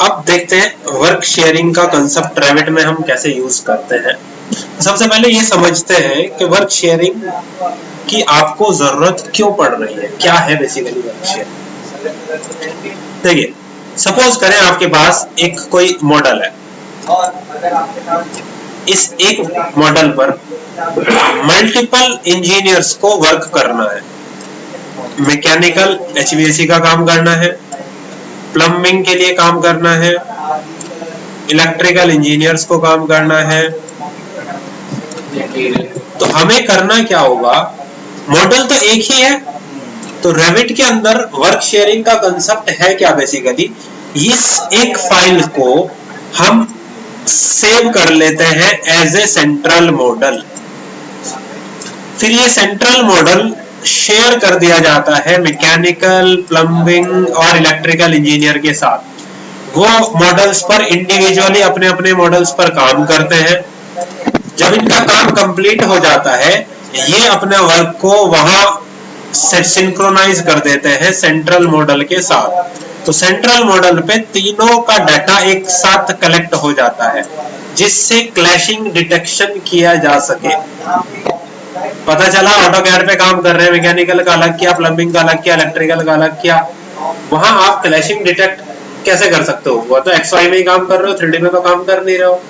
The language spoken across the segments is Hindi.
अब देखते हैं वर्क शेयरिंग का कंसेप्ट रेविट में हम कैसे यूज करते हैं। सबसे पहले ये समझते हैं कि वर्क शेयरिंग की आपको जरूरत क्यों पड़ रही है, क्या है बेसिकली वर्क शेयरिंग। देखिए, सपोज करें आपके पास एक कोई मॉडल है, इस एक मॉडल पर मल्टीपल इंजीनियर्स को वर्क करना है। मैकेनिकल HVAC का काम करना है, प्लम्बिंग के लिए काम करना है, इलेक्ट्रिकल इंजीनियर्स को काम करना है। तो हमें करना क्या होगा, मॉडल तो एक ही है, तो रेविट के अंदर वर्क शेयरिंग का कंसेप्ट है क्या बेसिकली, इस एक फाइल को हम सेव कर लेते हैं एज ए सेंट्रल मॉडल। फिर ये सेंट्रल मॉडल शेयर कर दिया जाता है मैकेनिकल, प्लम्बिंग और इलेक्ट्रिकल इंजीनियर के साथ। वो मॉडल्स पर इंडिविजुअली अपने अपने मॉडल्स पर काम करते हैं। जब इनका काम कंप्लीट हो जाता है, ये अपने वर्क को वहां सिंक्रोनाइज कर देते हैं सेंट्रल मॉडल के साथ। तो सेंट्रल मॉडल पे तीनों का डाटा एक साथ कलेक्ट हो जाता है, जिससे क्लैशिंग डिटेक्शन किया जा सके। पता चला ऑटोकैड पे काम कर रहे हैं, मैकेनिकल का अलग किया, प्लम्बिंग का अलग किया, इलेक्ट्रिकल का अलग किया, वहां आप क्लैशिंग डिटेक्ट कैसे कर सकते हो? वो तो XY में ही काम कर रहे हो, 3D में तो काम कर नहीं रहे हो।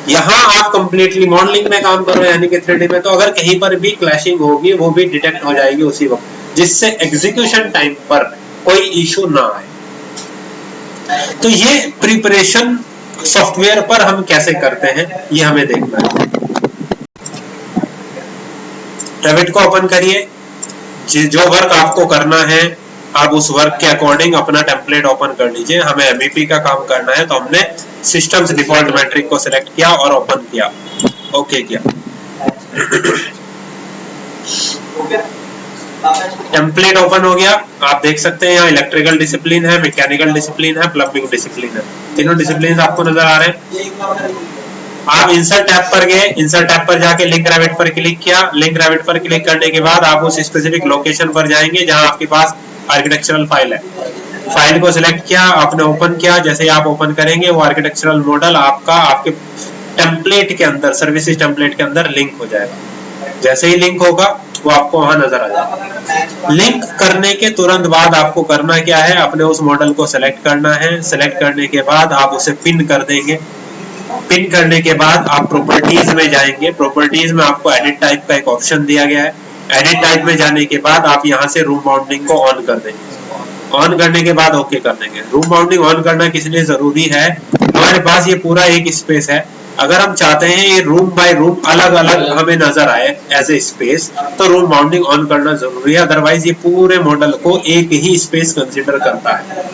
यहाँ आप कंप्लीटली मॉडलिंग में काम कर रहे हो, यानी कि 3D में, तो अगर कहीं पर भी क्लैशिंग होगी वो भी डिटेक्ट हो जाएगी उसी वक्त, जिससे एग्जीक्यूशन टाइम पर कोई इशू ना आए। तो ये प्रिपरेशन सॉफ्टवेयर पर हम कैसे करते हैं, ये हमें देखना है। रेविट को ओपन करिए, जो वर्क आपको करना है आप उस वर्क के अकॉर्डिंग अपना टेम्पलेट ओपन कर लीजिए। हमें MEP का काम करना है, तो हमने सिस्टम्स डिफॉल्ट मैट्रिक को सिलेक्ट किया और ओपन किया, ओके किया। टेम्पलेट ओपन हो गया। आप देख सकते हैं यहाँ इलेक्ट्रिकल डिसिप्लिन है, मैकेनिकल डिसिप्लिन है, प्लम्बिंग डिसिप्लिन है, तीनों डिसिप्लिन आपको नजर आ रहे हैं। आप इंसर्ट टैब पर गए, इंसर्ट टैब पर जाके लिंक रेविट पर क्लिक किया। लिंक रेविट पर क्लिक करने के बाद आप उस स्पेसिफिक लोकेशन पर जाएंगे जहां आपके पास आर्किटेक्चरल फाइल है। फाइल को सिलेक्ट किया, आपने ओपन किया। जैसे ही आप ओपन करेंगे, वो आर्किटेक्चरल मॉडल आपका आपके टेम्पलेट के अंदर, सर्विसेज टेम्पलेट के अंदर लिंक हो जाएगा। जैसे ही लिंक होगा वो आपको वहां नजर आ जाएगा। लिंक करने के तुरंत बाद आपको करना क्या है, अपने उस मॉडल को सिलेक्ट करना है। सिलेक्ट करने के बाद आप उसे पिन कर देंगे। पिन करने के बाद आप प्रॉपर्टीज में जाएंगे। प्रॉपर्टीज में आपको एडिट टाइप का एक ऑप्शन दिया गया है। एडिट टाइप में जाने के बाद आप यहाँ से रूम बाउंडिंग को ऑन कर देंगे। ऑन करने के बाद ओके कर देंगे। रूम बाउंडिंग ऑन करना किस लिए जरूरी है, हमारे पास ये पूरा एक स्पेस है। अगर हम चाहते हैं ये रूम बाय रूम अलग अलग हमें नजर आए एज ए स्पेस, तो रूम बाउंडिंग ऑन करना जरूरी है। अदरवाइज ये पूरे मॉडल को एक ही स्पेस कंसीडर करता है।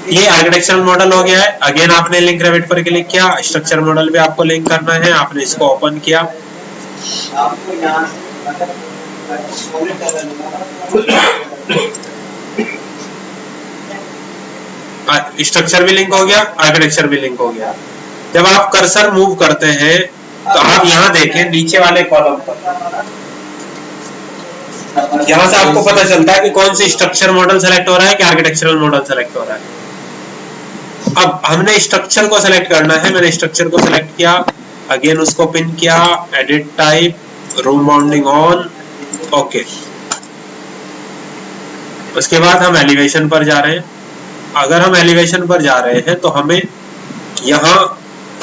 ये आर्किटेक्चरल मॉडल हो गया है। अगेन आपने लिंक रेविट पर क्लिक किया, स्ट्रक्चर मॉडल भी आपको लिंक करना है। आपने इसको ओपन किया, स्ट्रक्चर भी लिंक हो गया, आर्किटेक्चर भी लिंक हो गया। जब आप कर्सर मूव करते हैं तो आप यहाँ देखें नीचे वाले कॉलम पर, यहाँ से आपको पता चलता है कि कौन सी स्ट्रक्चर मॉडल सेलेक्ट हो रहा है कि आर्किटेक्चरल मॉडल सेलेक्ट हो रहा है। अब हमने स्ट्रक्चर को सिलेक्ट करना है। मैंने स्ट्रक्चर को सिलेक्ट किया, अगेन उसको पिन किया, edit type, room bounding on, okay. उसके बाद हम एलिवेशन पर जा रहे हैं। अगर हम एलिवेशन पर जा रहे हैं तो हमें यहाँ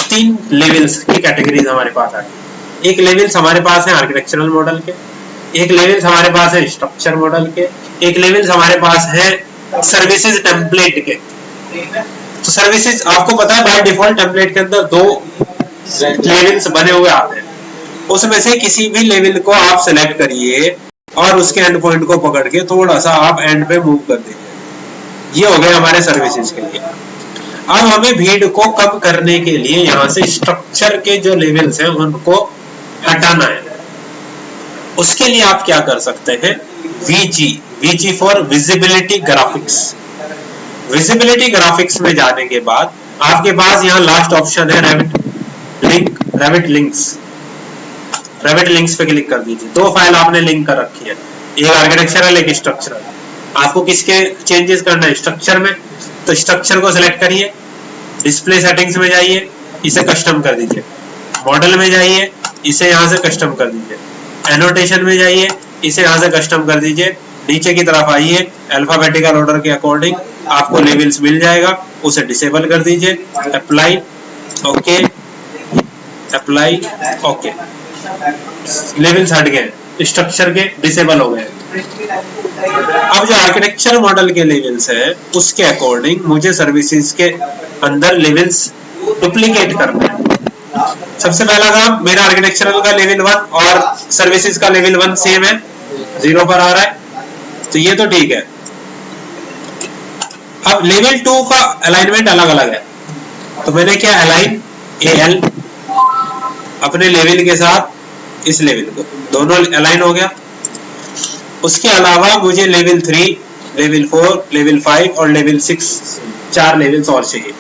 3 लेवल्स की कैटेगरीज हमारे पास आ गई। एक लेवल्स हमारे पास है आर्किटेक्चरल मॉडल के, एक लेवल्स हमारे पास है स्ट्रक्चर मॉडल के, एक लेवल्स हमारे पास है सर्विसेज टेम्पलेट के। तो सर्विसेज आपको पता है बाय डिफॉल्ट टेम्पलेट के अंदर 2 लेवल्स बने हुए आते हैं। उसमें से किसी भी लेवल को आप सिलेक्ट करिए और उसके एंड पॉइंट को पकड़ के थोड़ा सा आप एंड पे मूव कर दीजिए। ये हो गया हमारे सर्विसेज के लिए। अब हमें भीड़ को कम करने के लिए यहाँ से स्ट्रक्चर के जो लेवल्स हैं उनको हटाना है। उसके लिए आप क्या कर सकते हैं, VG for visibility graphics. Visibility graphics में जाने के बाद आपके पास यहाँ लास्ट ऑप्शन है रेविट लिंक्स पे क्लिक कर दीजिए। 2 फाइल आपने लिंक कर रखी है, एक आर्किटेक्चरल एक स्ट्रक्चरल। आपको किसके चेंजेस करना है, स्ट्रक्चर में, तो स्ट्रक्चर को सिलेक्ट करिए, डिस्प्ले सेटिंग्स में जाइए, इसे कस्टम कर दीजिए, मॉडल में जाइए, इसे यहाँ से कस्टम कर दीजिए, एनोटेशन में जाइए, इसे यहाँ से कस्टम कर दीजिए, नीचे की तरफ आइए, अल्फाबेटिकल ऑर्डर के अकॉर्डिंग आपको लेवल्स मिल जाएगा, उसे डिसेबल कर दीजिए, apply, okay, apply, okay, levels हट गए, स्ट्रक्चर के डिसेबल हो गए। अब जो आर्किटेक्चर मॉडल के लेवल्स है उसके अकॉर्डिंग मुझे सर्विसेज के अंदर लेवल्स डुप्लीकेट करना है। सबसे पहला काम, मेरा आर्किटेक्चरल का लेवल 1 और सर्विसेज का लेवल 1 सेम है, 0 पर आ रहा है, तो ये तो ठीक है। अब लेवल 2 का अलाइनमेंट अलग अलग है, तो मैंने क्या अलाइन AL अपने लेवल के साथ इस लेवल को, दोनों अलाइन हो गया। उसके अलावा मुझे लेवल 3, लेवल 4, लेवल 5 और लेवल 6 4 लेवल्स और चाहिए।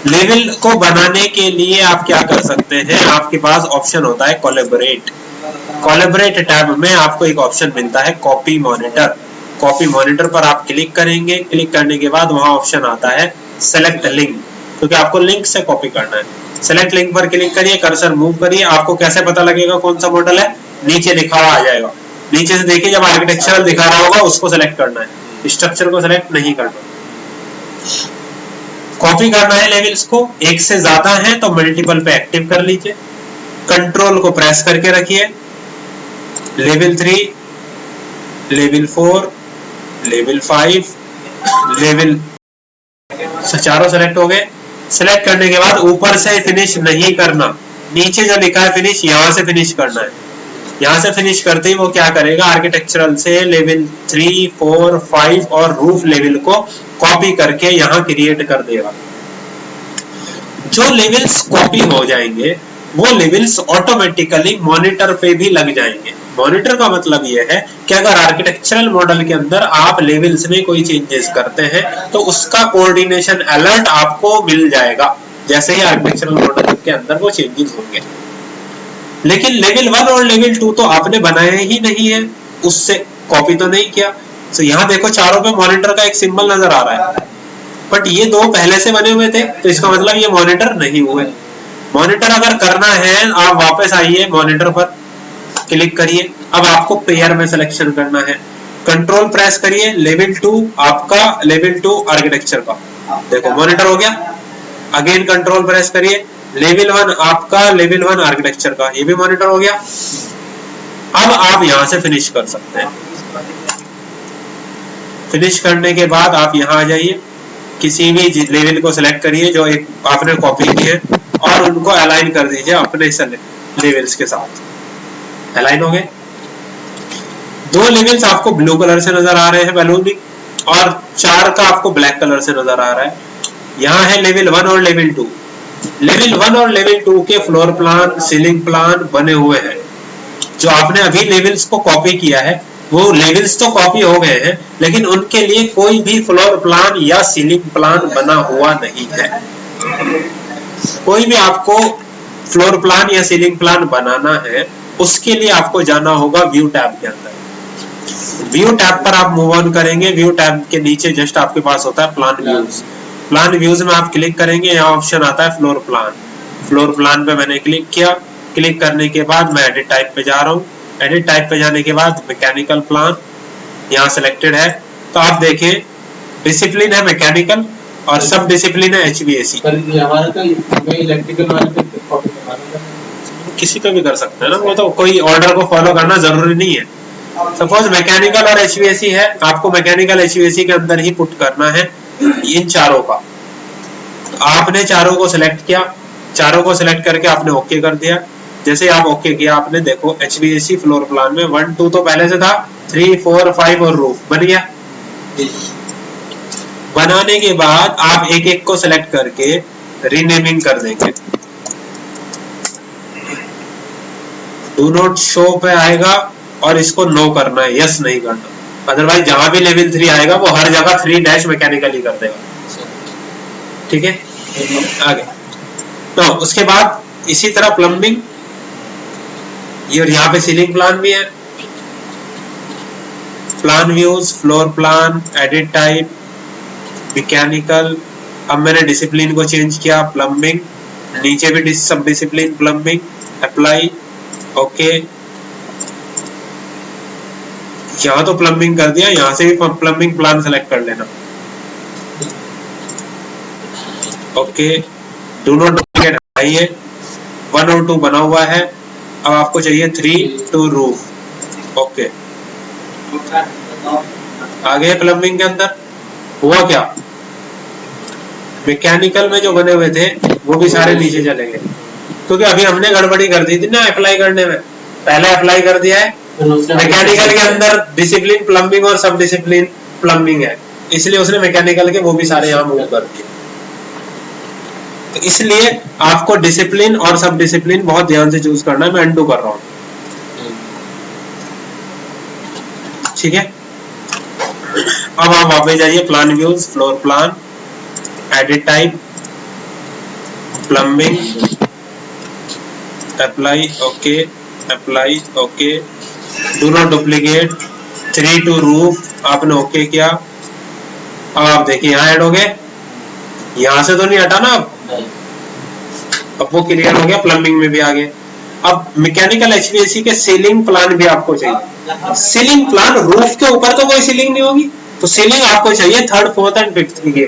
लेवल को बनाने के लिए आप क्या कर सकते हैं, आपके पास ऑप्शन होता है कोलैबोरेट। कोलैबोरेट टैब में आपको एक ऑप्शन मिलता है कॉपी मॉनिटर। कॉपी मॉनिटर पर आप क्लिक करेंगे, क्लिक करने के बाद वहां ऑप्शन आता है सेलेक्ट लिंक, क्योंकि आपको लिंक से कॉपी करना है। सेलेक्ट लिंक पर क्लिक करिए, कर्सर मूव करिए, आपको कैसे पता लगेगा कौन सा मॉडल है, नीचे लिखा हुआ आ जाएगा। नीचे से देखिए, जब आर्किटेक्चरल दिखा रहा होगा उसको सेलेक्ट करना है, स्ट्रक्चर को सेलेक्ट नहीं करना। कॉपी करना है लेवल्स को, एक से ज्यादा है तो मल्टीपल पे एक्टिव कर लीजिए, कंट्रोल को प्रेस करके रखिए, लेवल 3, लेवल 4, लेवल 5, लेवल, चारों सेलेक्ट हो गए। सेलेक्ट करने के बाद ऊपर से फिनिश नहीं करना, नीचे जो लिखा है फिनिश, यहां से फिनिश करना है। यहां से फिनिश करते ही वो क्या करेगा, आर्किटेक्चरल से लेवल 3, 4, 5 और रूफ लेवल को कॉपी करके यहां क्रिएट कर देगा। जो लेवल्स कॉपी हो जाएंगे वो लेवल्स ऑटोमेटिकली मॉनिटर पे भी लग जाएंगे। मॉनिटर का मतलब यह है कि अगर आर्किटेक्चरल मॉडल के अंदर आप लेवल्स में कोई चेंजेस करते हैं तो उसका कोऑर्डिनेशन अलर्ट आपको मिल जाएगा जैसे ही आर्किटेक्चरल मॉडल के अंदर वो चेंजेस होंगे। लेकिन लेवल 1 और लेवल 2 तो आपने बनाया ही नहीं है, उससे कॉपी तो नहीं किया। तो यहाँ देखो चारों पे मॉनिटर का एक सिंबल नजर आ रहा है, बट ये दो पहले से बने हुए थे, तो इसका मतलब ये मॉनिटर नहीं हुए। मॉनिटर अगर करना है, आप वापस आइए, मॉनिटर पर क्लिक करिए। अब आपको पेयर में सिलेक्शन करना है, कंट्रोल प्रेस करिए, लेवल 2 आपका, लेवल 2 आर्किटेक्चर का, देखो मॉनिटर हो गया। अगेन कंट्रोल प्रेस करिए, लेवल 1 आपका, लेवल 1 आर्किटेक्चर का, ये भी मॉनिटर हो गया। अब आप यहां से फिनिश कर सकते हैं। फिनिश करने के बाद आप यहां आ जाइए, किसी भी लेवल को सिलेक्ट करिए जो एक आपने कॉपी की है और उनको अलाइन कर दीजिए अपने लेवल्स के साथ। अलाइन हो गए। 2 लेवल्स आपको ब्लू कलर से नजर आ रहे हैं बैलून, और 4 का आपको ब्लैक कलर से नजर आ रहा है। यहाँ है लेवल 1 और लेवल 2। लेवल 1 और लेवल 2 के फ्लोर प्लान, सीलिंग प्लान बने हुए हैं। जो आपने अभी लेवल्स को कॉपी किया है वो लेवल्स तो कॉपी हो गए हैं, लेकिन उनके लिए कोई भी फ्लोर प्लान या सीलिंग प्लान बना हुआ नहीं है। कोई भी आपको फ्लोर प्लान या सीलिंग प्लान बनाना है, उसके लिए आपको जाना होगा व्यू टैब के अंदर। व्यू टैब पर आप मूव ऑन करेंगे, व्यू टैब के नीचे जस्ट आपके पास होता है प्लान व्यूज। प्लान व्यूज में आप क्लिक करेंगे, यहाँ ऑप्शन आता है फ्लोर प्लान। फ्लोर प्लान पे मैंने क्लिक किया, क्लिक करने के बाद मैं एडिट टाइप पे जा रहा हूँ। एडिट टाइप पे जाने के बाद मैकेनिकल प्लान यहाँ सिलेक्टेड है, तो आप देखें डिसिप्लिन है मैकेनिकल और सब डिसिप्लिन है HVAC। किसी का भी कर सकते हैं ना, वो तो कोई ऑर्डर को फॉलो करना जरूरी नहीं है। सपोज मैकेनिकल और HVAC है, आपको मैकेनिकल HVAC के अंदर ही पुट करना है इन चारों का। आपने चारों को सिलेक्ट किया, चारों को सिलेक्ट करके आपने ओके कर दिया। जैसे आप ओके किया, आपने देखो HVAC फ्लोर प्लान में 1, 2 तो पहले से था, 3, 4, 5 और रूफ बन गया। बनाने के बाद आप एक एक को सिलेक्ट करके रीनेमिंग कर देंगे। डू नॉट शो पे आएगा और इसको नो करना है, यस नहीं करना। अदरवाइज जहां भी लेवल 3 आएगा वो हर जगह 3- मैकेनिकल ही कर देगा। ठीक है, आगे तो उसके बाद इसी तरह प्लम्बिंग, ये और यहाँ पे सीलिंग प्लान भी है। Plan views, floor plan, edit type, mechanical, अब मैंने डिसिप्लिन को चेंज किया प्लम्बिंग, नीचे भी सब डिसिप्लिन प्लम्बिंग, अप्लाई, ओके। यहाँ तो प्लम्बिंग कर दिया, यहाँ से भी प्लम्बिंग प्लान सेलेक्ट कर लेना, ओके। डू नॉट डुप्लीकेट हटाइए, 1 और 2 बना हुआ है, अब आपको चाहिए 3 टू रूफ, ओके। आगे प्लम्बिंग के अंदर हुआ क्या, मैकेनिकल में जो बने हुए थे वो भी सारे नीचे चले गए, क्योंकि अभी हमने गड़बड़ी कर दी थी ना अप्लाई करने में, पहले अप्लाई कर दिया है मैकेनिकल के अंदर डिसिप्लिन प्लम्बिंग और सब डिसिप्लिन प्लम्बिंग है, इसलिए उसने मैकेनिकल के वो भी सारे यहाँ मूव कर दिए। तो इसलिए आपको डिसिप्लिन और सब डिसिप्लिन बहुत ध्यान से चूज करना है, मैं अनडू कर रहा हूँ, ठीक है। अब आप वापस जाइए plan views, floor plan, edit type, plumbing, apply, okay, apply, okay, do not duplicate, 3 to roof, आपने ओके किया। अब आप देखिए यहाँ ऐड हो गए, यहाँ से तो नहीं हटा ना, अब वो क्लियर हो गया, प्लम्बिंग में भी आ गए। अब मैकेनिकल एचवीएसी के सीलिंग प्लान भी आपको चाहिए, सीलिंग प्लान, रूफ के ऊपर तो कोई सीलिंग नहीं होगी, तो सीलिंग आपको चाहिए 3rd 4th एंड 5th की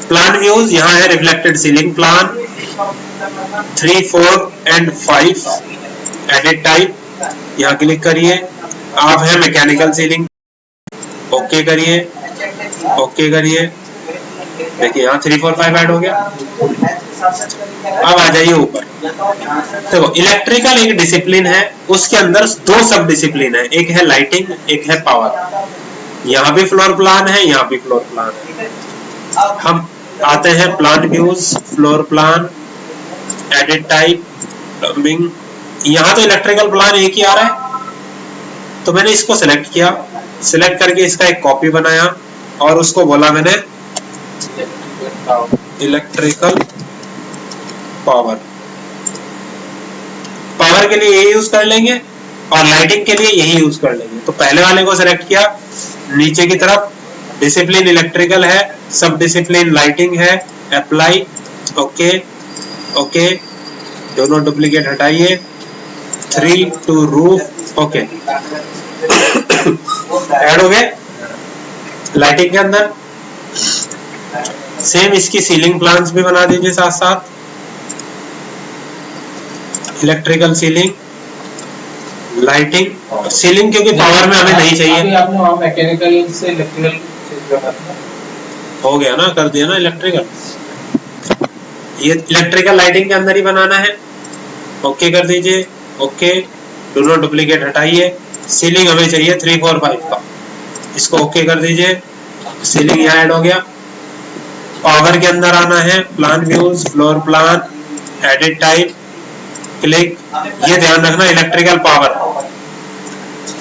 प्लान व्यूज, यहाँ है reflected ceiling plan 3, 4 and 5, edit type, यहाँ क्लिक करिए, आप है मैकेनिकल सीलिंग, ओके करिए, ओके करिए, देखिए यहाँ 3, 4, 5 ऐड हो गया। अब आ जाइए ऊपर, देखो इलेक्ट्रिकल एक डिसिप्लिन है, उसके अंदर 2 सब डिसिप्लिन है, एक है लाइटिंग, एक है पावर, यहाँ भी फ्लोर प्लान है, यहाँ भी फ्लोर प्लान है। हम आते हैं plan views, floor plan, edit type, plumbing, यहाँ तो इलेक्ट्रिकल प्लान एक ही आ रहा है, तो मैंने इसको सिलेक्ट किया, सिलेक्ट करके इसका एक कॉपी बनाया और उसको बोला मैंने इलेक्ट्रिकल पावर, पावर के लिए यही यूज कर लेंगे और लाइटिंग के लिए यही यूज कर लेंगे। तो पहले वाले को सिलेक्ट किया, नीचे की तरफ डिसिप्लिन इलेक्ट्रिकल है, सब डिसिप्लिन लाइटिंग है, अप्लाई, ओके, ओके, दोनों डुप्लीकेट हटाइए, 3 टू रूफ, ओके, ऐड हो गए लाइटिंग के अंदर। सेम इसकी सीलिंग प्लान्स भी बना दीजिए साथ साथ, इलेक्ट्रिकल सीलिंग, लाइटिंग, सीलिंग क्योंकि पावर में हमें नहीं चाहिए, अभी आपने वहां मैकेनिकल से इलेक्ट्रिकल हो गया ना, कर दिया ना इलेक्ट्रिकल, ये इलेक्ट्रिकल लाइटिंग के अंदर ही बनाना है, ओके कर दीजिए, ओके, डू नॉट डुप्लीकेट हटाइए, सीलिंग हमें चाहिए 3, 4, 5 का, इसको ओके कर दीजिए, सीलिंग यहाँ ऐड हो गया। पावर के अंदर आना है, plan views, floor plan, edit type, click, ये ध्यान रखना electrical power,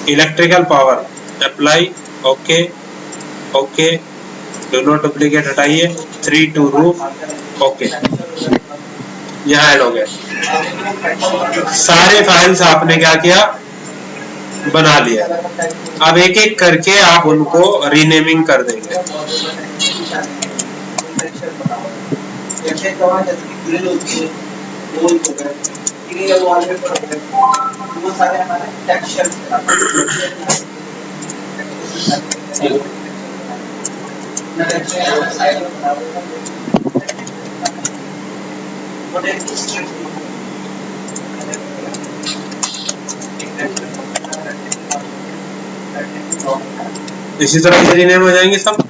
electrical power, apply, okay, okay, do not duplicate हटाइए, 3 टू रूफ, ओके, यहाँ ऐड हो गया। सारे फाइल्स आपने क्या किया, बना लिया। अब एक एक करके आप उनको रीनेमिंग कर देंगे। इसी तरह से रीनेम हो जाएंगे सब।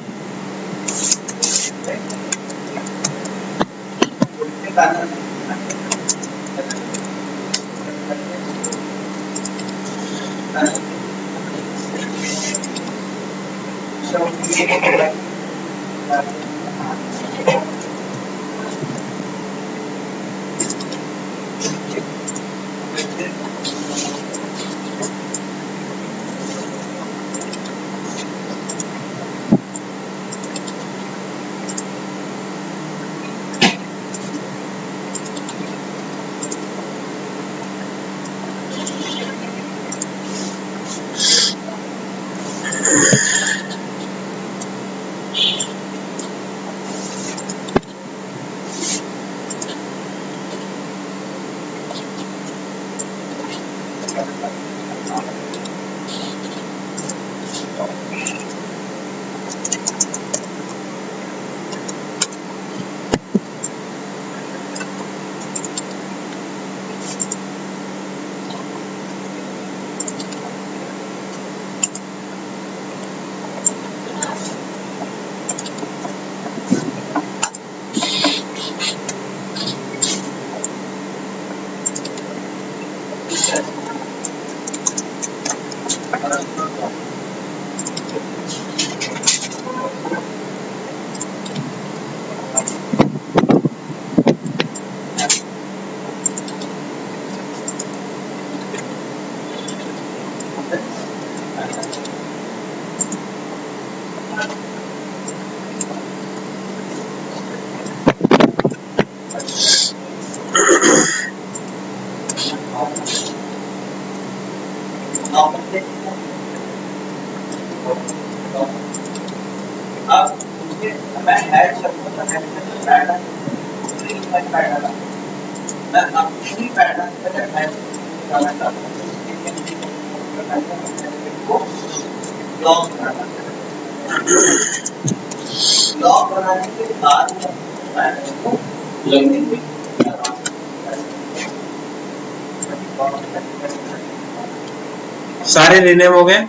सारे रीनेम हो गए।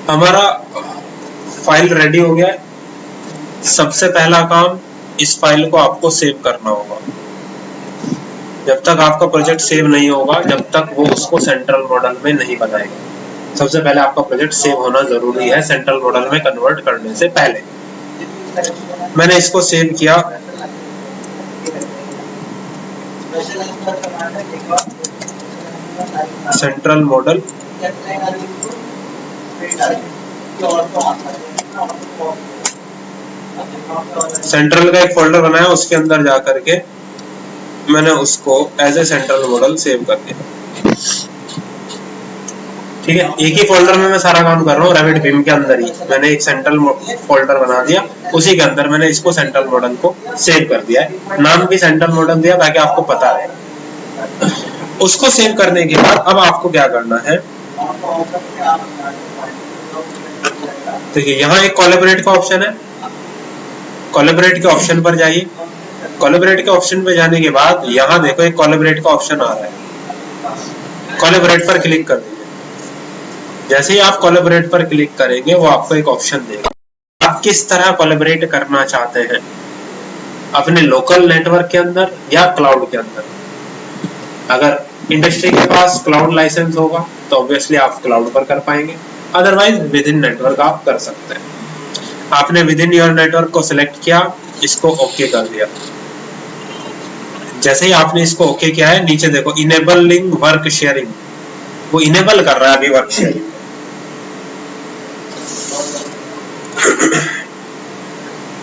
हमारा फाइल रेडी हो गया है। सबसे पहला काम, इस फाइल को आपको सेव करना होगा। जब तक आपका प्रोजेक्ट सेव नहीं होगा, जब तक वो उसको सेंट्रल मॉडल में नहीं बनाएगा। सबसे पहले आपका प्रोजेक्ट सेव होना जरूरी है सेंट्रल मॉडल में कन्वर्ट करने से पहले। मैंने इसको सेव किया। सेंट्रल मॉडल सेंट्रल का एक फोल्डर बनाया, उसके अंदर जाकर के मैंने उसको as a central model save कर दिया। ठीक है, एक ही फोल्डर में मैं सारा काम कर रहा हूँ। रेविट बीम के अंदर ही मैंने एक सेंट्रल फोल्डर बना दिया, उसी के अंदर मैंने इसको सेंट्रल मॉडल को सेव कर दिया है। नाम भी सेंट्रल मॉडल दिया ताकि आपको पता रहे। उसको सेव करने के बाद अब आपको क्या करना है, देखिए यहाँ एक कोलैबोरेट का ऑप्शन है। कोलैबोरेट के ऑप्शन पर जाइए। कोलैबोरेट के ऑप्शन पे जाने के बाद यहाँ देखो एक कोलैबोरेट का ऑप्शन आ रहा है। कोलैबोरेट पर क्लिक कर दीजिए। जैसे ही आप कोलैबोरेट पर क्लिक करेंगे, वो आपको एक ऑप्शन देगा। आप किस तरह कोलैबोरेट करना चाहते हैं, अपने लोकल नेटवर्क के अंदर या क्लाउड के अंदर। अगर इंडस्ट्री के पास क्लाउड लाइसेंस होगा तो ऑब्वियसली आप क्लाउड पर कर पाएंगे, अदरवाइज विद इन नेटवर्क आप कर सकते हैं। आपने विद इन योर नेटवर्क को सिलेक्ट किया, इसको ओके कर दिया। जैसे ही आपने इसको ओके किया है, नीचे देखो इनेबलिंग वर्क शेयरिंग, वो इनेबल कर रहा है अभी वर्क शेयरिंग।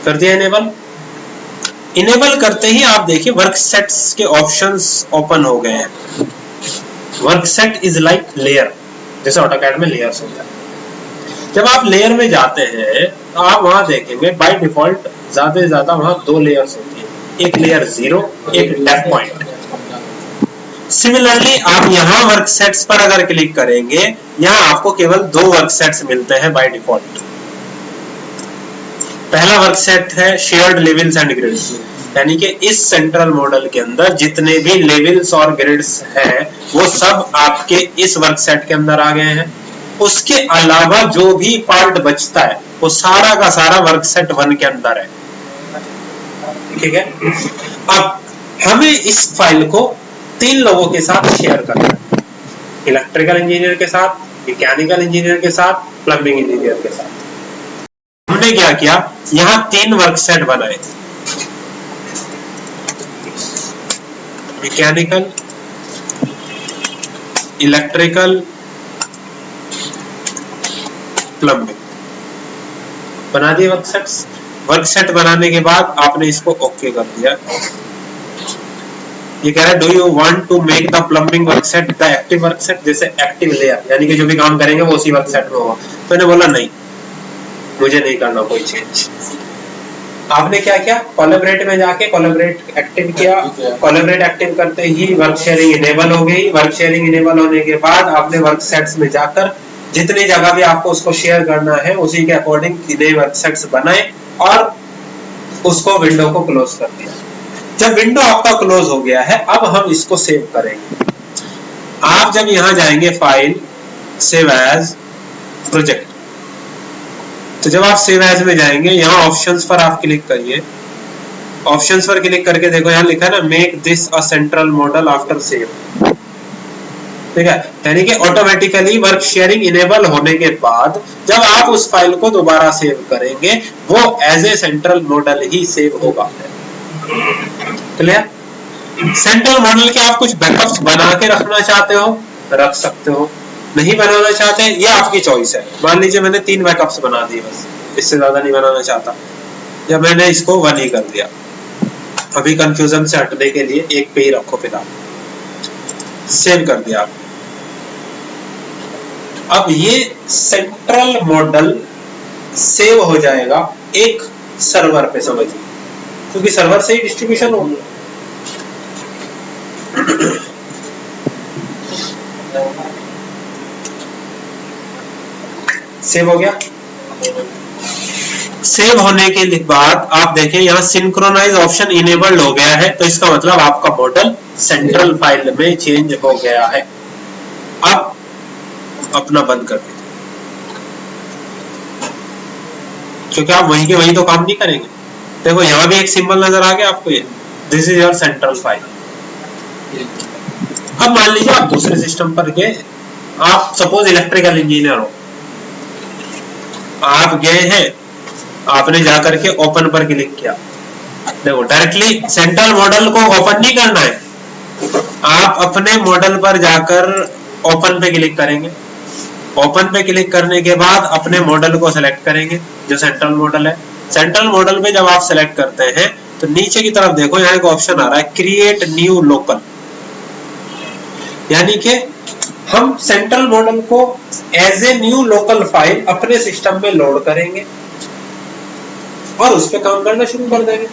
कर दिया इनेबल। इनेबल करते ही आप देखिए वर्क सेट्स के ऑप्शंस ओपन हो गए हैं। Work set is like layer, जैसे ऑटोकैड में लेयर्स होता है। जब आप लेयर में जाते हैं तो आप वहां देखेंगे बाय डिफॉल्ट ज्यादा से ज्यादा वहां दो लेयर्स होती है, एक लेयर 0, एक डेप पॉइंट। सिमिलरली आप यहाँ वर्क सेट्स पर अगर क्लिक करेंगे, यहाँ आपको केवल दो वर्क सेट्स मिलते हैं बाय डिफॉल्ट। पहला वर्क सेट है शेयर्ड लेवल्स एंड ग्रिड्स, यानी कि इस सेंट्रल मॉडल के अंदर जितने भी लेवल्स और ग्रिड्स हैं वो सब आपके इस वर्क सेट के अंदर आ गए हैं। उसके अलावा जो भी पार्ट बचता है वो सारा का सारा वर्क सेट 1 के अंदर है। ठीक है, अब हमें इस फाइल को 3 लोगों के साथ शेयर करना है, इलेक्ट्रिकल इंजीनियर के साथ, मैकेनिकल इंजीनियर के साथ, प्लम्बिंग इंजीनियर के साथ। हमने क्या किया, यहाँ 3 वर्क सेट बनाए, मैकेनिकल, इलेक्ट्रिकल, प्लम्बिंग बना दिए वर्क सेट्स। वर्क सेट बनाने के बाद आपने इसको ओके कर दिया। ये कह रहा है do you want to make the plumbing work set the active work set, जैसे एक्टिव लेयर, यानी कि जो भी काम करेंगे वो उसी वर्क सेट में होगा। तो मैंने बोला नहीं, मुझे नहीं करना कोई चेंज। आपने क्या किया, कोलैबोरेट में जाके कोलैबोरेट एक्टिव किया। कोलैबोरेट एक्टिव करते ही वर्क शेयरिंग इनेबल हो गई। वर्क शेयरिंग इनेबल होने के बाद आपने वर्क सेट्स में जाकर जितनी जगह भी आपको उसको शेयर करना है उसी के अकॉर्डिंग नए वर्क सेट्स बनाए और उसको विंडो को क्लोज कर दिया। जब विंडो आपका क्लोज हो गया है, अब हम इसको सेव करेंगे। आप जब यहां जाएंगे फाइल, सेव एज, प्रोजेक्ट, तो जब आप सेव एज में जाएंगे यहाँ ऑप्शंस पर आप क्लिक करिए। ऑप्शंस पर क्लिक करके देखो यहाँ लिखा है ना make this a central model after save. ठीक है, यानी कि ऑटोमेटिकली वर्क शेयरिंग इनेबल होने के बाद जब आप उस फाइल को दोबारा सेव करेंगे वो एज ए सेंट्रल मॉडल ही सेव होगा। क्लियर? सेंट्रल मॉडल के आप कुछ बैकअप्स बना के रखना चाहते हो रख सकते हो, नहीं बनाना चाहते हैं ये आपकी चॉइस है। मान लीजिए मैंने 3 बैकअप्स बना दिए, बस इससे ज्यादा नहीं बनाना चाहता, या मैंने इसको 1 ही कर दिया। अभी कंफ्यूजन से हटने के लिए 1 पे ही रखो फिलहाल। सेव कर दिया आपने। अब ये सेंट्रल मॉडल सेव हो जाएगा एक सर्वर पे, समझिए, क्योंकि सर्वर से ही डिस्ट्रीब्यूशन होगी। सेव हो गया। सेव होने के बाद आप देखें यहाँ सिंक्रोनाइज ऑप्शन इनेबल्ड हो गया है, तो इसका मतलब आपका मॉडल सेंट्रल फाइल में चेंज हो गया है। अब अपना बंद कर दीजिए, क्योंकि आप वहीं के वहीं तो काम नहीं करेंगे। देखो यहाँ भी एक सिंबल नजर आ गया आपको, ये this is your central file. अब मान लीजिए आप दूसरे सिस्टम पर गए, आप सपोज इलेक्ट्रिकल इंजीनियर हो, आप गए हैं, आपने जाकर के ओपन पर क्लिक किया। देखो डायरेक्टली सेंट्रल मॉडल को ओपन नहीं करना है, आप अपने मॉडल पर जाकर ओपन पे क्लिक करेंगे। ओपन पे क्लिक करने के बाद अपने मॉडल को सेलेक्ट करेंगे जो सेंट्रल मॉडल है। सेंट्रल मॉडल पे जब आप सेलेक्ट करते हैं तो नीचे की तरफ देखो, यहाँ एक ऑप्शन आ रहा है क्रिएट न्यू लोकल, यानी कि हम सेंट्रल मॉडल को as a new local file अपने सिस्टम में लोड करेंगे और उस पर काम करना शुरू कर देंगे।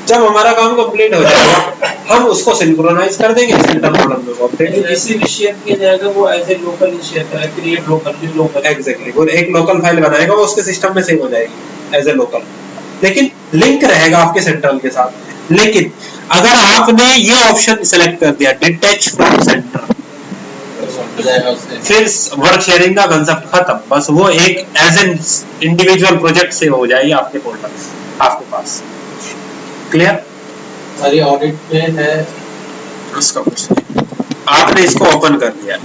जब हमारा काम कंप्लीट हो जाएगा हम उसको सिंक्रोनाइज कर देंगे सेंट्रल मॉडल में, अपडेट जैसे इनिशिएट किया जाएगा वो एज ए लोकल इनिशिएट है, create local new local. Exactly, वो एक लोकल फाइल बनाएगा, वो उसके सिस्टम में सेव हो जाएगी एज ए लोकल, लेकिन लिंक रहेगा आपके सेंट्रल के साथ। लेकिन अगर आपने ये ऑप्शन सेलेक्ट कर दिया डिटैच फ्रॉम सेंट्रल, फिर वर्क शेयरिंग का कंसेप्ट खत्म, बस वो एक as an individual project save हो जाएगी आपके फोल्डर आपके पास। क्लियर? हमारी ऑडिट में है उसका कुछ नहीं, आपने इसको ओपन कर दिया।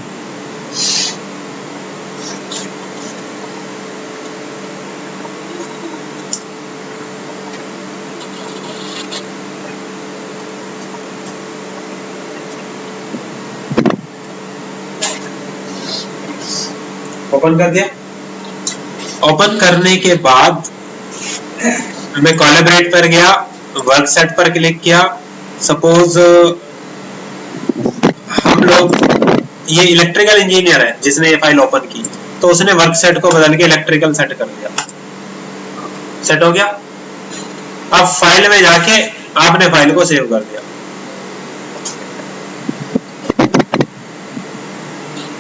ओपन कर दिया। ओपन करने के बाद मैं कोलैबोरेट पर गया, वर्क सेट पर क्लिक किया। सपोज हम लोग, ये इलेक्ट्रिकल इंजीनियर है जिसने ये फाइल ओपन की, तो उसने वर्क सेट को बदल के इलेक्ट्रिकल सेट कर दिया। सेट हो गया। अब फाइल में जाके आपने फाइल को सेव कर दिया।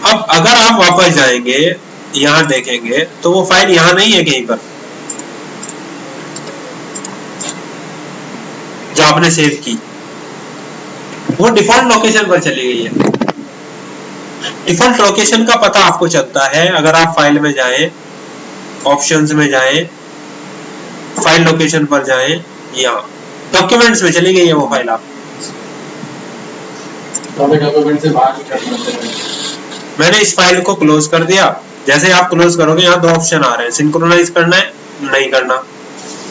अब अगर आप वापस जाएंगे, यहां देखेंगे तो वो फाइल यहां नहीं है कहीं पर जो आपने सेव की, वो डिफॉल्ट लोकेशन पर चली गई है। डिफॉल्ट लोकेशन का पता आपको चलता है अगर आप फाइल में जाएं, ऑप्शंस में जाएं, फाइल लोकेशन पर जाएं, यहाँ डॉक्यूमेंट्स में चली गई है वो फाइल। आप डॉक्यूमेंट से बाहर निकलना चाहिए। मैंने इस फाइल को क्लोज कर दिया। जैसे आप क्लोज करोगे यहाँ दो ऑप्शन आ रहे हैं, सिंक्रोनाइज करना है नहीं करना।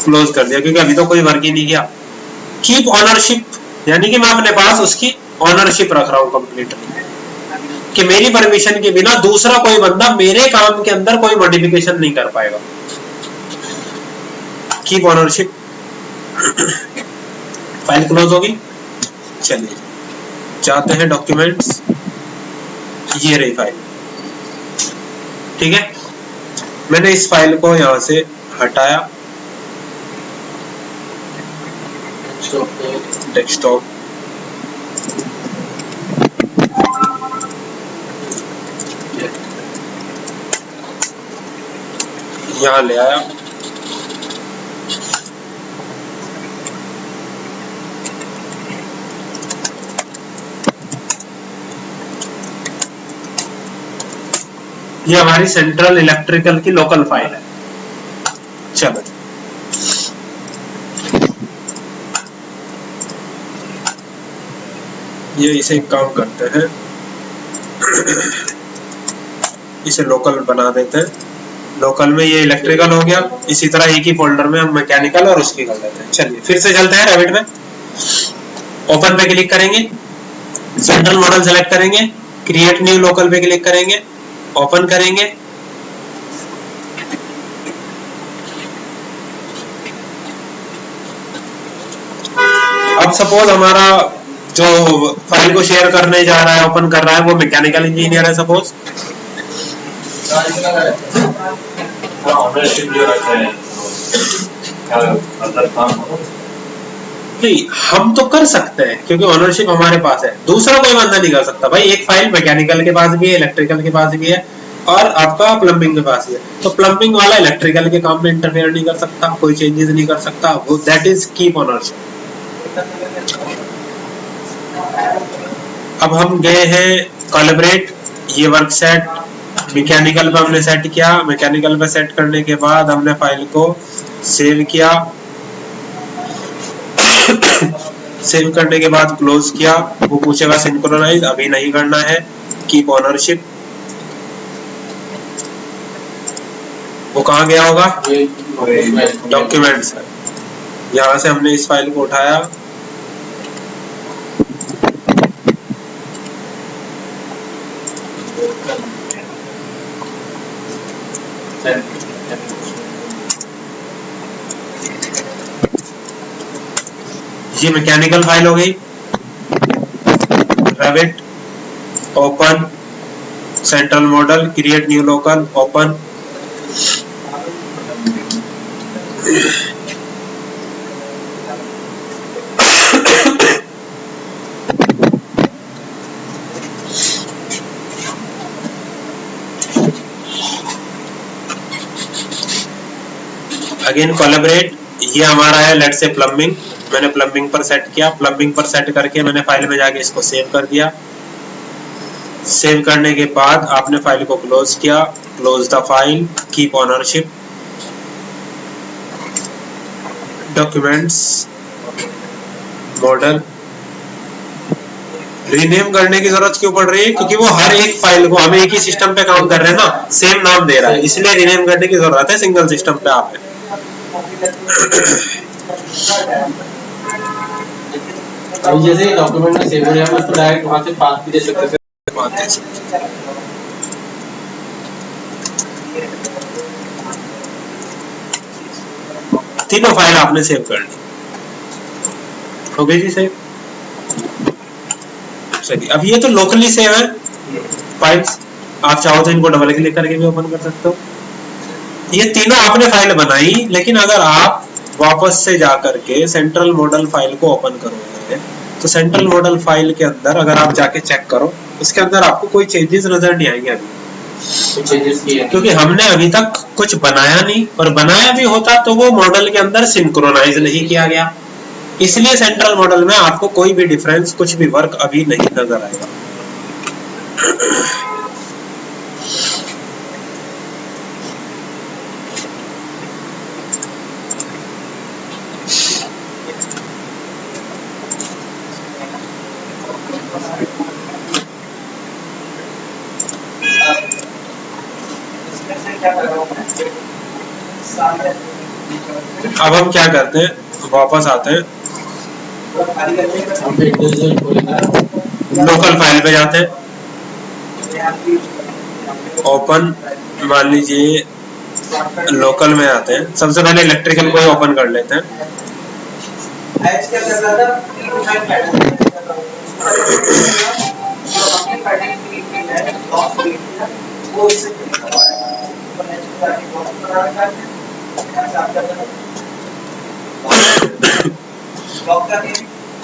क्लोज कर दिया क्योंकि अभी तो कोई वर्क ही नहीं किया। कीप ऑनरशिप, यानी कि मैं अपने पास उसकी ऑनरशिप रख रहा हूँ कंप्लीटली, कि मेरी परमिशन के बिना दूसरा कोई बंदा मेरे काम के अंदर कोई मॉडिफिकेशन नहीं कर पाएगा। Keep ownership. फाइल क्लोज होगी। चलिए जाते हैं डॉक्यूमेंट्स, ये रही फाइल। ठीक है, मैंने इस फाइल को यहां से हटाया, डेस्कटॉप, यहां ले आया। ये हमारी सेंट्रल इलेक्ट्रिकल की लोकल फाइल है। चलो ये इसे काम करते हैं, इसे लोकल बना देते हैं। लोकल में ये इलेक्ट्रिकल हो गया, इसी तरह एक ही फोल्डर में हम मैकेनिकल और उसकी कर लेते हैं। चलिए फिर से चलते हैं रेविट में। ओपन पे क्लिक करेंगे, सेंट्रल मॉडल सेलेक्ट करेंगे, क्रिएट न्यू लोकल पे क्लिक करेंगे, ओपन करेंगे। अब सपोज हमारा जो फाइल को शेयर करने जा रहा है, ओपन कर रहा है, वो मैकेनिकल इंजीनियर है सपोज। नहीं, हम तो कर सकते हैं क्योंकि ओनरशिप हमारे पास है, दूसरा कोई बंदा नहीं कर सकता भाई। एक फाइल मैकेनिकल के पास भी है, इलेक्ट्रिकल के पास भी है, और आपका प्लम्बिंग के पास भी है। तो प्लम्बिंग वाला इलेक्ट्रिकल के काम में इंटरफेयर नहीं कर सकता, कोई चेंजेस नहीं कर सकता, वो दैट इज कीप ओनरशिप। अब हम गए हैं कोलैबोरेट, ये वर्क सेट मैकेनिकल पे हमने सेट किया। मैकेनिकल पे सेट करने के बाद हमने फाइल को सेव किया। सेव करने के बाद क्लोज किया। वो पूछेगा सिंक्रोनाइज, अभी नहीं करना है। कीप ओनरशिप, वो कहाँ गया होगा? डॉक्यूमेंट्स है। यहाँ से हमने इस फाइल को उठाया, ये मैकेनिकल फाइल हो गई। Revit, open, central model, create new local, open. Again collaborate, ये हमारा है लेट्स से प्लम्बिंग। मैंने प्लम्बिंग पर सेट किया। प्लम्बिंग पर सेट करके मैंने फाइल में जाके इसको सेव कर दिया। सेव करने के बाद आपने फाइल को क्लोज किया। Close the file, keep ownership, documents, model. Rename करने की जरूरत क्यों पड़ रही है? क्योंकि वो हर एक फाइल को, हम एक ही सिस्टम पे काम कर रहे हैं ना, सेम नाम दे रहा है, इसलिए रीनेम करने की जरूरत है सिंगल सिस्टम पे आप। जैसे डॉक्यूमेंट में सेव हो जाएगा, उसको डायरेक्ट वहां से पास भी दे सकते हैं। तीनों फाइल आपने सेव कर ली, हो गई जी सेव। चलिए, अब ये तो लोकली सेव है फाइल्स, आप चाहो तो इनको डबल क्लिक करके भी ओपन कर सकते हो। ये तीनों आपने फाइल बनाई, लेकिन अगर आप वापस से जाकर के सेंट्रल मॉडल फाइल को ओपन करोगे तो सेंट्रल मॉडल फाइल के अंदर अगर आप जाके चेक करो, उसके अंदर आपको कोई चेंजेस नजर नहीं आएंगे अभी, क्योंकि हमने अभी तक कुछ बनाया नहीं, और बनाया भी होता तो वो मॉडल के अंदर सिंक्रोनाइज नहीं किया गया। इसलिए सेंट्रल मॉडल में आपको कोई भी डिफरेंस, कुछ भी वर्क अभी नहीं नजर आएगा। अब हम क्या करते हैं, वापस आते हैं, लोकल फाइल पे जाते हैं, ओपन, मान लीजिए लोकल में आते हैं। सबसे पहले इलेक्ट्रिकल को ही ओपन कर लेते हैं।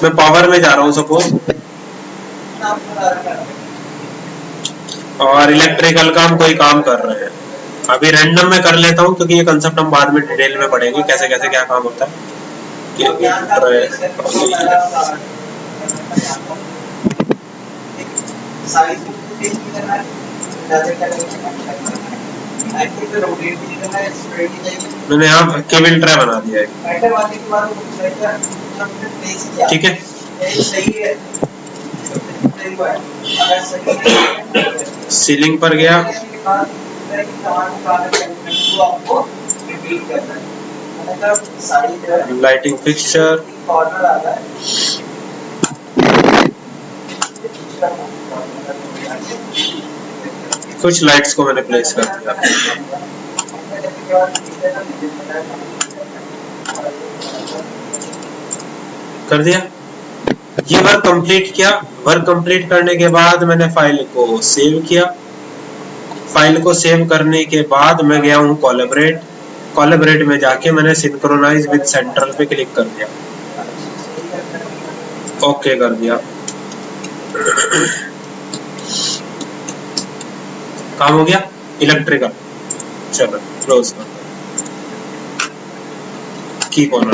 मैं पावर में जा रहा हूँ सपोज, और इलेक्ट्रिकल का हम कोई काम कर रहे हैं। अभी रैंडम में कर लेता हूँ क्योंकि ये कंसेप्ट हम बाद में डिटेल में पढ़ेंगे, कैसे कैसे क्या काम होता है। मैंने यहाँ केबल ट्रे बना दिया है, ठीक है। सीलिंग पर गया, लाइटिंग फिक्सचर, कुछ लाइट्स को मैंने प्लेस कर दिया। कर दिया। ये वर्क कंप्लीट किया। वर्क कंप्लीट करने के बाद मैंने फाइल को सेव किया। फाइल को सेव करने के बाद मैं गया हूँ कोलैबोरेट। कोलैबोरेट में जाके मैंने सिंक्रोनाइज विद सेंट्रल पे क्लिक कर दिया, ओके कर दिया। काम हो गया इलेक्ट्रिकल। चलो क्लोज कर दो, कीप ऑन।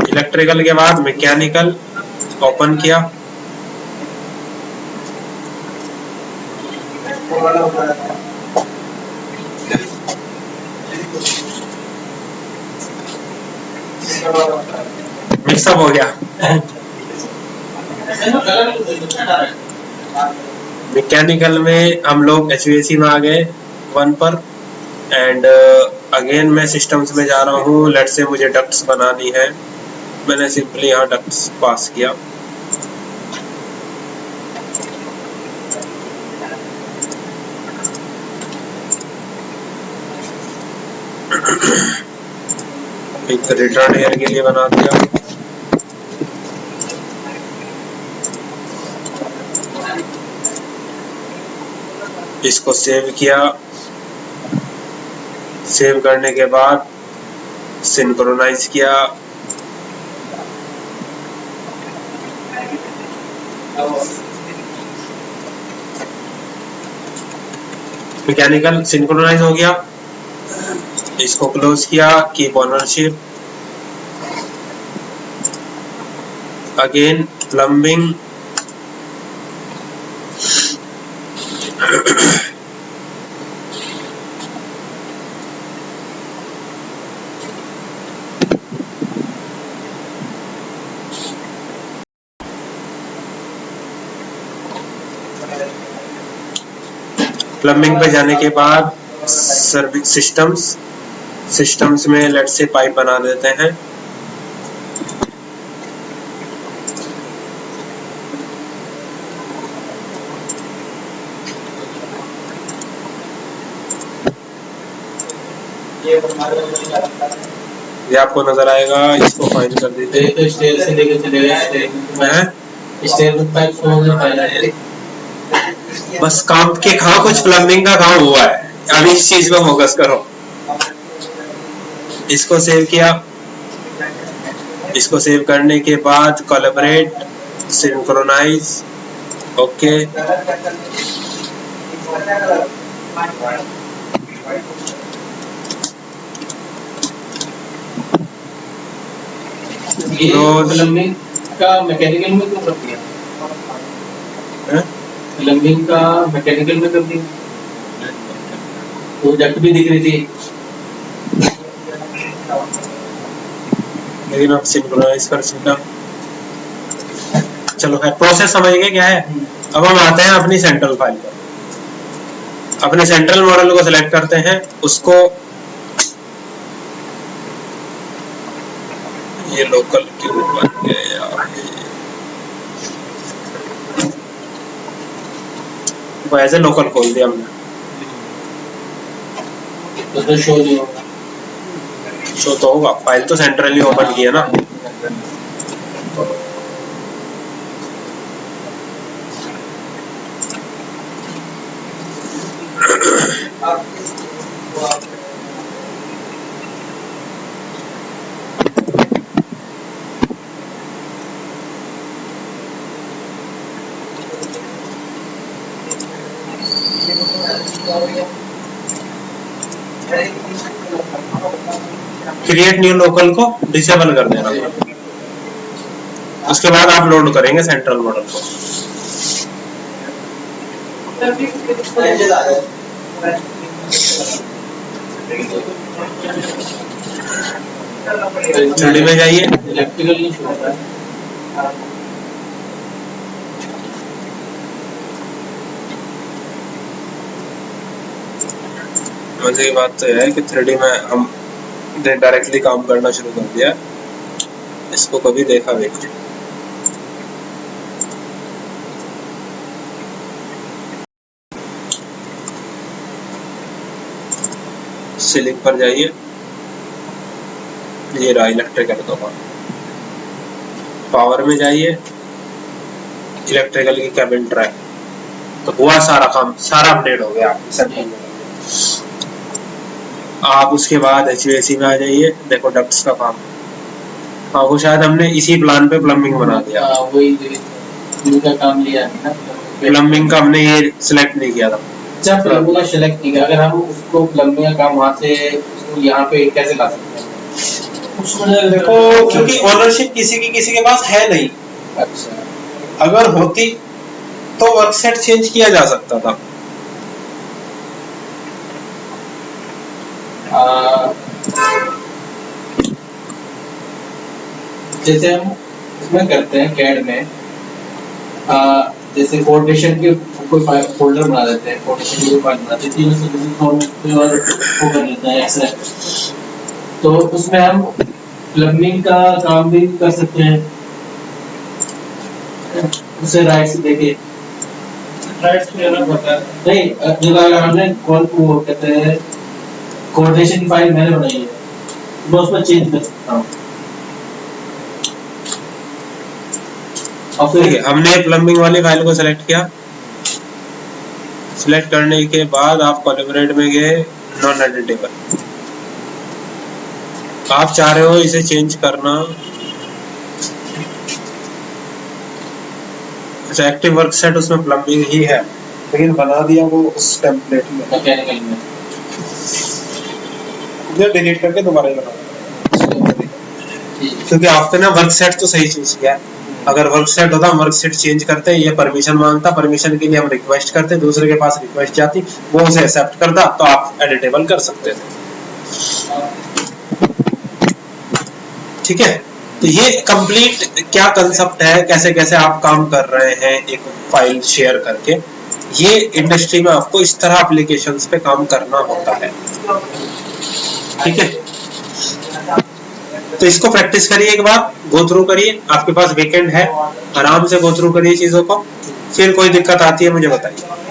इलेक्ट्रिकल के बाद मैकेनिकल ओपन किया। मिक्सअप हो गया। मैकेनिकल में हम लोग HVAC में आ गए 1 पर। एंड अगेन मैं सिस्टम्स में जा रहा हूँ। लेट से मुझे डक्ट्स बनानी है, मैंने सिंपली यहाँ डक्ट्स पास किया। एक रिटर्न एयर के लिए बना दिया। इसको सेव किया। सेव करने के बाद सिंक्रोनाइज किया। मैकेनिकल सिंक्रोनाइज हो गया। इसको क्लोज किया, keep ownership. Again plumbing. Plumbing पे जाने के बाद सर्विस सिस्टम्स में लेट से पाइप बना देते हैं। ये आपको नजर आएगा, इसको फाइल कर दीजिए। तो स्टेयर से लेके चलेगा, स्टेयर में पाइप समझ पहला है। बस काम के कहा कुछ प्लम्बिंग का काम हुआ है, अभी इस चीज पे फोकस करो। इसको सेव किया। इसको सेव करने के बाद कोलैबोरेट, सिंक्रोनाइज, ओके। प्लम्बिंग का मैकेनिकल में क्यों कर दिया? प्लम्बिंग का मैकेनिकल में कर दिया, वो डक्ट भी दिख रही थी। लेकिन आप सिंक्रोनाइज कर सकते। चलो है, प्रोसेस समझ गए क्या है। अब हम आते हैं अपनी सेंट्रल फाइल पर। अपने सेंट्रल मॉडल को सिलेक्ट करते हैं, उसको ये लोकल क्यों बन गया यार, वो ऐसे लोकल खोल दिया हमने, तो शो नहीं होगा। शो तो होगा, फाइल तो सेंट्रली ओपन की है ना। क्रिएट न्यू लोकल को डिसेबल कर देना। उसके बाद आप लोड करेंगे सेंट्रल मॉडल को। थ्री में जाइए, इलेक्ट्रिकल नहीं शो होता है। मजे की बात तो है कि 3D में हम डायरेक्टली काम करना शुरू कर दिया, इसको कभी देखा भी नहीं। सीलिंग पर जाइए, ये रहा इलेक्ट्रिकल का काम। पावर में जाइए, इलेक्ट्रिकल की केबिन ट्राई, तो हुआ सारा काम, सारा अपडेट हो गया सब। आप उसके बाद HVAC में आ जाइए, देखो डक्ट्स का काम, हाँ वो शायद हमने इसी प्लान पे प्लम्बिंग बना दिया, वही का काम लिया है ना। प्लम्बिंग का हमने ये सिलेक्ट नहीं किया था। अच्छा, प्लम्बिंग का सिलेक्ट नहीं किया, अगर हम उसको प्लम्बिंग का काम वहाँ से उसको यहाँ पे कैसे ला सकते हैं? उसमें देखो, क्योंकि ओनरशिप किसी के पास है नहीं। अच्छा, अगर होती तो वर्क सेट चेंज किया जा सकता था। जैसे हम इसमें करते हैं कैड में, जैसे कोऑर्डिनेशन के कोई फोल्डर बना देते हैं, कोऑर्डिनेशन की फाइल बना देते हैं, और वो कर लेते हैं एक्सेप्ट, तो उसमें हम प्लम्बिंग का काम भी कर सकते हैं। उसे राइट से देखे, राइट से लेना पड़ता है नहीं, जब हमने कॉल को कहते हैं कोऑर्डिनेशन की फाइल मैंने बनाई है, मैं उसमें चेंज कर सकता हूँ। और फिर हमने प्लम्बिंग वाली फाइल को सिलेक्ट किया, सिलेक्ट करने के बाद आप कोलैबोरेट में गए, नॉन एडिटेबल, आप चाह रहे हो इसे चेंज करना। अच्छा, एक्टिव वर्क सेट उसमें प्लम्बिंग ही है, लेकिन बना दिया वो उस टेम्पलेट में, मैकेनिकल में मुझे डिलीट करके दोबारा ही बना, क्योंकि आपने ना वर्क सेट तो सही चूज किया। अगर वर्क सेट होता, हम वर्क सेट चेंज करते, ये परमिशन मांगता, परमिशन के लिए हम रिक्वेस्ट करते, दूसरे के पास रिक्वेस्ट जाती, वो उसे एक्सेप्ट करता, तो आप एडिटेबल कर सकते थे। ठीक है, तो ये कंप्लीट क्या कंसेप्ट है, कैसे कैसे आप काम कर रहे हैं एक फाइल शेयर करके, ये इंडस्ट्री में आपको इस तरह एप्लीकेशंस पे काम करना होता है। ठीक है, तो इसको प्रैक्टिस करिए, एक बार गो थ्रू करिए, आपके पास वीकेंड है, आराम से गो थ्रू करिए चीजों को, फिर कोई दिक्कत आती है मुझे बताइए।